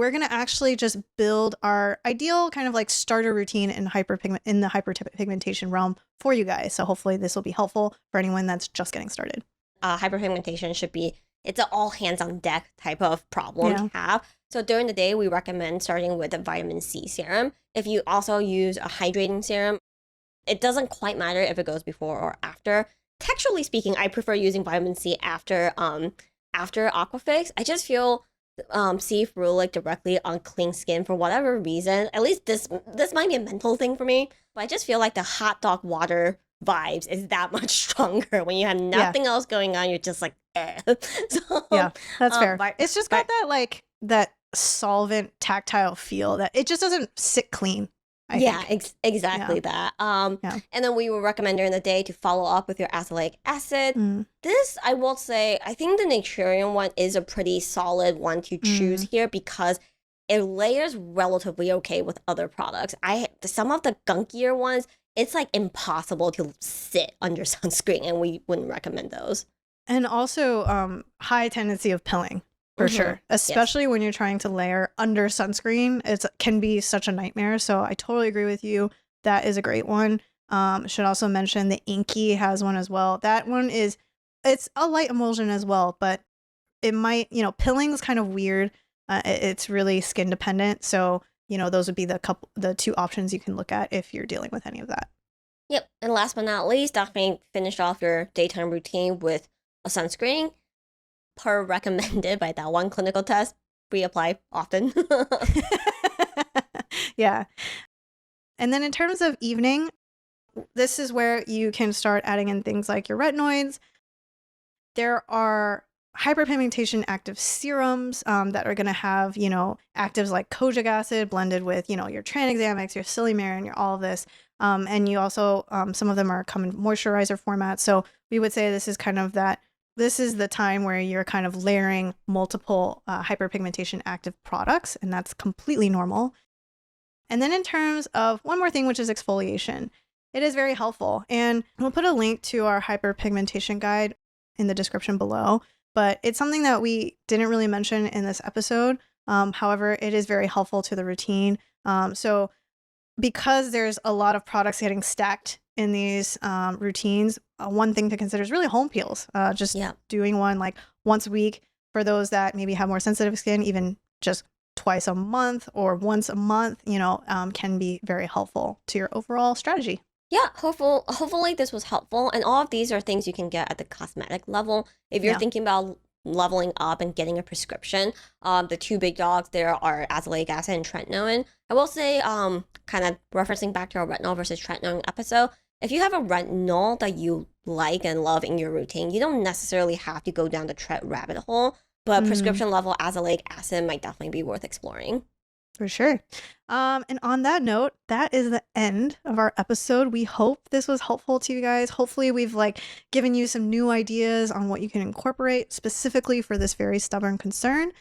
we're going to actually just build our ideal kind of like starter routine in the hyperpigmentation realm for you guys. So hopefully this will be helpful for anyone that's just getting started. Hyperpigmentation should be, it's an all hands on deck type of problem to have. So during the day, we recommend starting with a vitamin C serum. If you also use a hydrating serum, it doesn't quite matter if it goes before or after. Texturally speaking, I prefer using vitamin C after Aquafix. I just feel see ferulic directly on clean skin for whatever reason. At least this might be a mental thing for me, but I just feel like the hot dog water vibes is that much stronger when you have nothing else going on. You're just like, eh. So, yeah, that's fair. It's just got that like that solvent tactile feel that it just doesn't sit clean. Exactly that. And then we would recommend during the day to follow up with your azelaic acid. This, I will say, I think the Naturium one is a pretty solid one to choose here because it layers relatively okay with other products. Some of the gunkier ones, it's like impossible to sit under sunscreen, and we wouldn't recommend those. And also high tendency of pilling. For sure. Especially when you're trying to layer under sunscreen. It can be such a nightmare. So I totally agree with you. That is a great one. Should also mention the Inky has one as well. That one it's a light emulsion as well, but it might, pilling is kind of weird. It's really skin dependent. So, those would be the two options you can look at if you're dealing with any of that. Yep. And last but not least, definitely finish off your daytime routine with a sunscreen. Per recommended by that one clinical test, reapply often. Yeah. And then in terms of evening, this is where you can start adding in things like your retinoids. There are hyperpigmentation active serums that are going to have, actives like kojic acid blended with, your tranexamics, your silymarin, your all of this. And you also, some of them come in moisturizer format. So we would say this is kind of that. This is the time where you're kind of layering multiple hyperpigmentation active products, and that's completely normal. And then in terms of one more thing, which is exfoliation, it is very helpful. And we'll put a link to our hyperpigmentation guide in the description below, but it's something that we didn't really mention in this episode. However, it is very helpful to the routine. So because there's a lot of products getting stacked in these routines, one thing to consider is really home peels. Doing one like once a week for those that maybe have more sensitive skin, even just twice a month or once a month, can be very helpful to your overall strategy. Yeah, hopefully this was helpful. And all of these are things you can get at the cosmetic level. If you're thinking about leveling up and getting a prescription, the two big dogs there are azelaic acid and tretinoin. I will say, kind of referencing back to our retinol versus tretinoin episode, if you have a retinol that you like and love in your routine, you don't necessarily have to go down the tret rabbit hole, but prescription level azelaic acid might definitely be worth exploring. For sure. And on that note, that is the end of our episode. We hope this was helpful to you guys. Hopefully we've given you some new ideas on what you can incorporate specifically for this very stubborn concern.